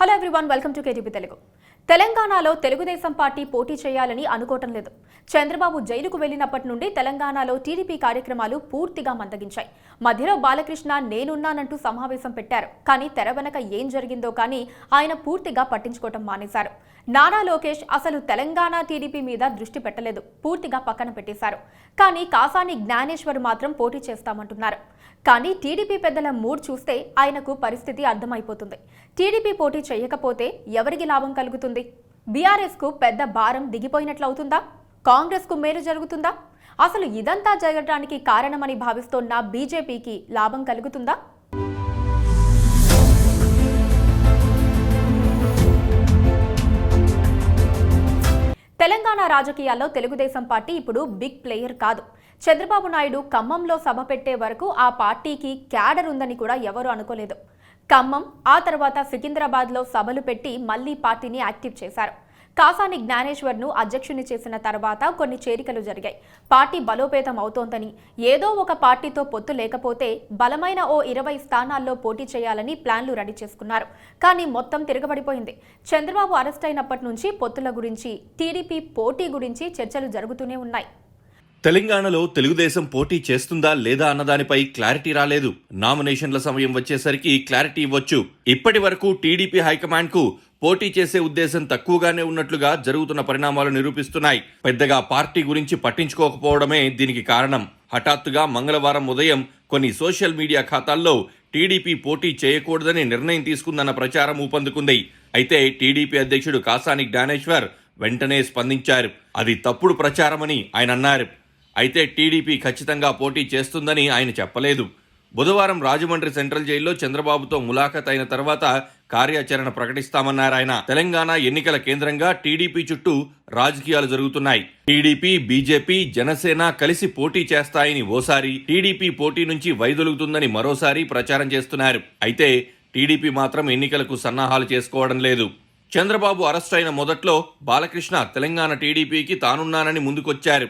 Hello everyone, welcome to KTP Telugu. తెలంగాణలో Telugu Desam party పోటీ చేయాలని అనుకోవటం లేదు. చంద్రబాబు జైలుకు వెళ్లినప్పటి నుండి తెలంగాణలో టీడీపీ కార్యక్రమాలు పూర్తిగా మందగించాయి. మధ్యలో బాలకృష్ణ నేనున్నానంటూ సమావేశం పెట్టారు. కానీ తెర వెనక ఏం జరిగిందో కానీ ఆయన పూర్తిగా పట్టించుకోవటం మానేశారు. నారా లోకేష్ అసలు తెలంగాణ టీడీపీ మీద దృష్టి పెట్టలేదు, పూర్తిగా పక్కన పెట్టేశారు. కానీ కాసాని జ్ఞానేశ్వర్ మాత్రం పోటీ చేస్తామంటున్నారు. కానీ టీడీపీ పెద్దల మూడ్ చూస్తే ఆయనకు పరిస్థితి అర్థమైపోతుంది. టీడీపీ పోటీ చేయకపోతే ఎవరికి లాభం కలుగుతుంది? బీఆర్ఎస్కు పెద్ద భారం దిగిపోయినట్లవుతుందా? కాంగ్రెస్కు మేలు జరుగుతుందా? అసలు ఇదంతా జరగడానికి కారణమని భావిస్తోన్న బీజేపీకి లాభం కలుగుతుందా? తెలంగాణ రాజకీయాల్లో తెలుగుదేశం పార్టీ ఇప్పుడు బిగ్ ప్లేయర్ కాదు. చంద్రబాబు నాయుడు ఖమ్మంలో సభ పెట్టే వరకు ఆ పార్టీకి క్యాడర్ ఉందని కూడా ఎవరూ అనుకోలేదు. ఖమ్మం, ఆ తర్వాత సికింద్రాబాద్లో సభలు పెట్టి మళ్లీ పార్టీని యాక్టివ్ చేశారు. కాసాని జ్ఞానేశ్వర్ను అధ్యక్షుని చేసిన తర్వాత కొన్ని చేరికలు జరిగాయి. పార్టీ బలోపేతం అవుతోందని, ఏదో ఒక పార్టీతో పొత్తు లేకపోతే బలమైన ఓ 20 స్థానాల్లో పోటీ చేయాలని ప్లాన్లు రెడీ చేసుకున్నారు. కానీ మొత్తం తిరగబడిపోయింది. చంద్రబాబు అరెస్ట్ అయినప్పటి నుంచి పొత్తుల గురించి, టీడీపీ పోటీ గురించి చర్చలు జరుగుతూనే ఉన్నాయి. తెలంగాణలో తెలుగుదేశం పోటీ చేస్తుందా లేదా అన్నదానిపై క్లారిటీ రాలేదు. నామినేషన్ల సమయం వచ్చేసరికి క్లారిటీ ఇవ్వచ్చు. ఇప్పటి వరకు టీడీపీ హైకమాండ్ కు పోటీ చేసే ఉద్దేశం తక్కువగానే ఉన్నట్లుగా జరుగుతున్న పరిణామాలు నిరూపిస్తున్నాయి. పెద్దగా పార్టీ గురించి పట్టించుకోకపోవడమే దీనికి కారణం. హఠాత్తుగా మంగళవారం ఉదయం కొన్ని సోషల్ మీడియా ఖాతాల్లో టీడీపీ పోటీ చేయకూడదని నిర్ణయం తీసుకుందన్న ప్రచారం ఊపందుకుంది. అయితే టీడీపీ అధ్యక్షుడు కాసాని జ్ఞానేశ్వర్ వెంటనే స్పందించారు. అది తప్పుడు ప్రచారమని ఆయన అన్నారు. అయితే టీడీపీ ఖచ్చితంగా పోటీ చేస్తుందని ఆయన చెప్పలేదు. బుధవారం రాజమండ్రి సెంట్రల్ జైల్లో చంద్రబాబుతో ములాఖత్ అయిన తర్వాత కార్యాచరణ ప్రకటిస్తామన్నారు ఆయన. తెలంగాణ ఎన్నికల కేంద్రంగా టీడీపీ చుట్టూ రాజకీయాలు జరుగుతున్నాయి. టీడీపీ, బీజేపీ, జనసేన కలిసి పోటీ చేస్తాయని ఓసారి, టీడీపీ పోటీ నుంచి వైదొలుగుతుందని మరోసారి ప్రచారం చేస్తున్నారు. అయితే టీడీపీ మాత్రం ఎన్నికలకు సన్నాహాలు చేసుకోవడం లేదు. చంద్రబాబు అరెస్ట్ అయిన మొదట్లో బాలకృష్ణ తెలంగాణ టీడీపీకి తానున్నానని ముందుకొచ్చారు.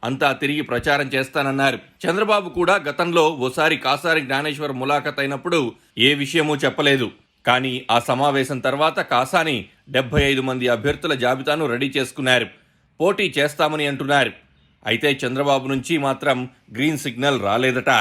అంతా తిరిగి ప్రచారం చేస్తానన్నారు. చంద్రబాబు కూడా గతంలో ఓసారి కాసాని జ్ఞానేశ్వర్ ములాఖత్ అయినప్పుడు ఏ విషయమూ చెప్పలేదు. కానీ ఆ సమావేశం తర్వాత కాసాని 75 మంది అభ్యర్థుల జాబితాను రెడీ చేసుకున్నారు. పోటీ చేస్తామని అంటున్నారు. అయితే చంద్రబాబు నుంచి మాత్రం గ్రీన్ సిగ్నల్ రాలేదట.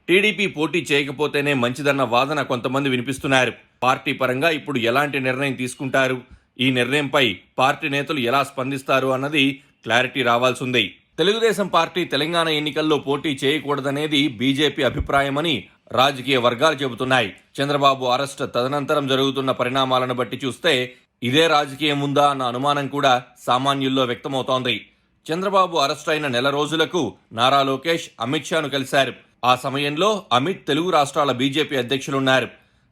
టీడీపీ పోటీ చేయకపోతేనే మంచిదన్న వాదన కొంతమంది వినిపిస్తున్నారు. పార్టీ పరంగా ఇప్పుడు ఎలాంటి నిర్ణయం తీసుకుంటారు, ఈ నిర్ణయంపై పార్టీ నేతలు ఎలా స్పందిస్తారు అన్నది క్లారిటీ రావాల్సింది. తెలుగుదేశం పార్టీ తెలంగాణ ఎన్నికల్లో పోటీ చేయకూడదనేది బీజేపీ అభిప్రాయమని రాజకీయ వర్గాలు చెబుతున్నాయి. చంద్రబాబు అరెస్ట్ తదనంతరం జరుగుతున్న పరిణామాలను బట్టి చూస్తే ఇదే రాజకీయం ఉందా అన్న అనుమానం కూడా సామాన్యుల్లో వ్యక్తమవుతోంది. చంద్రబాబు అరెస్ట్ అయిన నెల రోజులకు నారా లోకేష్ అమిత్ షాను కలిశారు. ఆ సమయంలో అమిత్ తెలుగు రాష్ట్రాల బీజేపీ అధ్యక్షులున్నారు.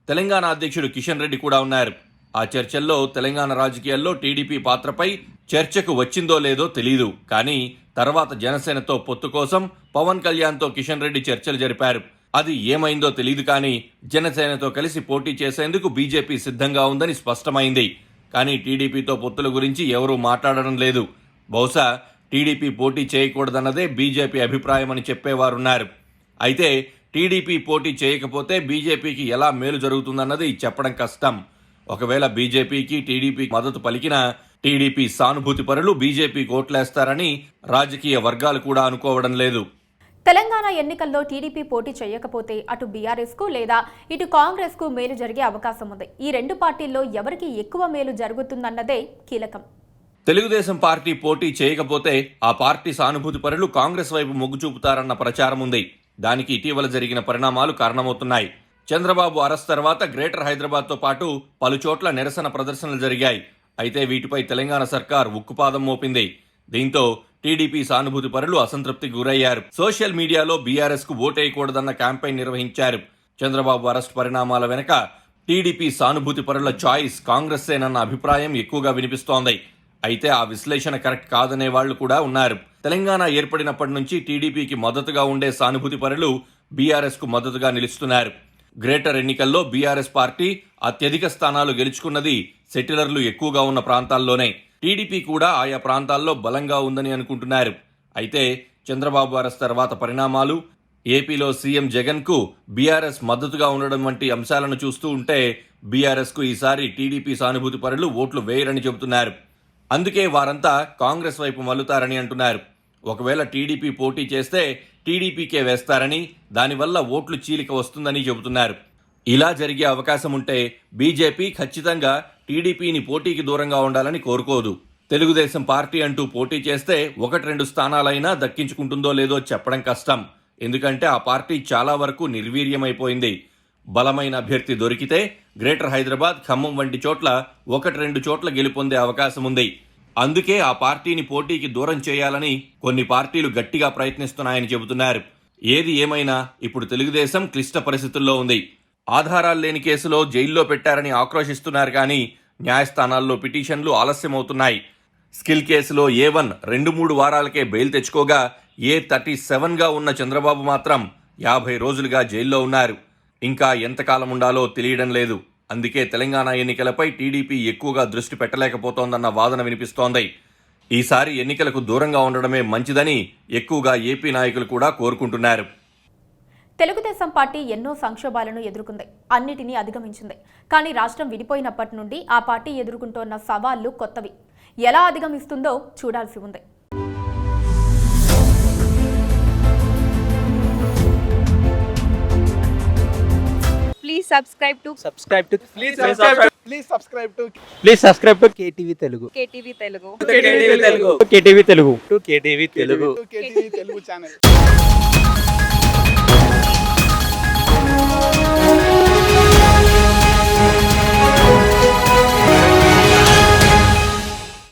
తెలంగాణ అధ్యక్షుడు కిషన్ రెడ్డి కూడా ఉన్నారు. ఆ చర్చల్లో తెలంగాణ రాజకీయాల్లో టీడీపీ పాత్రపై చర్చకు వచ్చిందో లేదో తెలీదు. కానీ తర్వాత జనసేనతో పొత్తు కోసం పవన్ కళ్యాణ్తో కిషన్ రెడ్డి చర్చలు జరిపారు. అది ఏమైందో తెలియదు. కానీ జనసేనతో కలిసి పోటీ చేసేందుకు బీజేపీ సిద్ధంగా ఉందని స్పష్టమైంది. కానీ టీడీపీతో పొత్తుల గురించి ఎవరూ మాట్లాడడం లేదు. బహుశా టీడీపీ పోటీ చేయకూడదన్నదే బీజేపీ అభిప్రాయమని చెప్పేవారున్నారు. అయితే టీడీపీ పోటీ చేయకపోతే బీజేపీకి ఎలా మేలు జరుగుతుందన్నది చెప్పడం కష్టం. ఒకవేళ బీజేపీకి టీడీపీకి మద్దతు పలికినా టీడీపీ సానుభూతి పరులు బీజేపీకి ఓట్లేస్తారని రాజకీయ వర్గాలు కూడా అనుకోవడం లేదు. తెలంగాణ ఎన్నికల్లో టీడీపీ పోటీ చేయకపోతే అటు బీఆర్ఎస్కు లేదా ఇటు కాంగ్రెస్కు మేలు జరిగే అవకాశం ఉంది. ఈ రెండు పార్టీల్లో ఎవరికి ఎక్కువ మేలు జరుగుతుందన్నదే కీలకం. తెలుగుదేశం పార్టీ పోటీ చేయకపోతే ఆ పార్టీ సానుభూతి పరులు కాంగ్రెస్ వైపు మొగ్గు చూపుతారన్న ప్రచారం ఉంది. దానికి ఇటీవల జరిగిన పరిణామాలు కారణమవుతున్నాయి. చంద్రబాబు అరెస్ట్ తర్వాత గ్రేటర్ హైదరాబాద్తో పాటు పలుచోట్ల నిరసన ప్రదర్శనలు జరిగాయి. అయితే వీటిపై తెలంగాణ సర్కార్ ఉక్కుపాదం మోపింది. దీంతో టీడీపీ సానుభూతి పరులు అసంతృప్తికి గురయ్యారు. సోషల్ మీడియాలో బీఆర్ఎస్ కు ఓటేయకూడదన్న క్యాంపెయిన్ నిర్వహించారు. చంద్రబాబు అరెస్ట్ పరిణామాల వెనుక టీడీపీ సానుభూతి పరుల చాయిస్ కాంగ్రెస్సేనన్న అభిప్రాయం ఎక్కువగా వినిపిస్తోంది. అయితే ఆ విశ్లేషణ కరెక్ట్ కాదనే వాళ్లు కూడా ఉన్నారు. తెలంగాణ ఏర్పడినప్పటి నుంచి టీడీపీకి మద్దతుగా ఉండే సానుభూతి పరులు బీఆర్ఎస్ కు మద్దతుగా నిలుస్తున్నారు. గ్రేటర్ ఎన్నికల్లో బీఆర్ఎస్ పార్టీ అత్యధిక స్థానాలు గెలుచుకున్నది సెటిలర్లు ఎక్కువగా ఉన్న ప్రాంతాల్లోనే. టీడీపీ కూడా ఆయా ప్రాంతాల్లో బలంగా ఉందని అనుకుంటున్నారు. అయితే చంద్రబాబు అరెస్ట్ తర్వాత పరిణామాలు, ఏపీలో సీఎం జగన్ కు బీఆర్ఎస్ మద్దతుగా ఉండడం వంటి అంశాలను చూస్తూ ఉంటే బీఆర్ఎస్కు ఈసారి టీడీపీ సానుభూతి పరులు ఓట్లు వేయరని చెబుతున్నారు. అందుకే వారంతా కాంగ్రెస్ వైపు మల్లుతారని అంటున్నారు. ఒకవేళ టీడీపీ పోటీ చేస్తే టీడీపీకే వేస్తారని, దానివల్ల ఓట్లు చీలిక వస్తుందని చెబుతున్నారు. ఇలా జరిగే అవకాశం ఉంటే బీజేపీ ఖచ్చితంగా టీడీపీని పోటీకి దూరంగా ఉండాలని కోరుకోదు. తెలుగుదేశం పార్టీ అంటూ పోటీ చేస్తే 1-2 స్థానాలైనా దక్కించుకుంటుందో లేదో చెప్పడం కష్టం. ఎందుకంటే ఆ పార్టీ చాలా వరకు నిర్వీర్యమైపోయింది. బలమైన అభ్యర్థి దొరికితే గ్రేటర్ హైదరాబాద్, ఖమ్మం వంటి చోట్ల 1-2 చోట్ల గెలుపొందే అవకాశం ఉంది. అందుకే ఆ పార్టీని పోటీకి దూరం చేయాలని కొన్ని పార్టీలు గట్టిగా ప్రయత్నిస్తున్నాయని చెబుతున్నారు. ఏది ఏమైనా ఇప్పుడు తెలుగుదేశం క్లిష్ట పరిస్థితుల్లో ఉంది. ఆధారాలు లేని కేసులో జైల్లో పెట్టారని ఆక్రోశిస్తున్నారు, కానీ న్యాయస్థానాల్లో పిటిషన్లు ఆలస్యమవుతున్నాయి. స్కిల్ కేసులో A1 2-3 వారాలకే బెయిల్ తెచ్చుకోగా A37గా ఉన్న చంద్రబాబు మాత్రం 50 రోజులుగా జైల్లో ఉన్నారు. ఇంకా ఎంతకాలం ఉండాలో తెలియడం లేదు. అందుకే తెలంగాణ ఎన్నికలపై టీడీపీ ఎక్కువగా దృష్టి పెట్టలేకపోతోందన్న వాదన వినిపిస్తోంది. ఈసారి ఎన్నికలకు దూరంగా ఉండడమే మంచిదని ఎక్కువగా ఏపీ నాయకులు కూడా కోరుకుంటున్నారు. తెలుగుదేశం పార్టీ ఎన్నో సంక్షోభాలను ఎదుర్కొంది, అన్నిటినీ అధిగమించింది. కానీ రాష్ట్రం విడిపోయినప్పటి నుండి ఆ పార్టీ ఎదుర్కొంటోన్న సవాళ్లు కొత్తవి. ఎలా అధిగమిస్తుందో చూడాల్సి ఉంది. Please subscribe to KTV Telugu. KTV Telugu. KTV Telugu channel.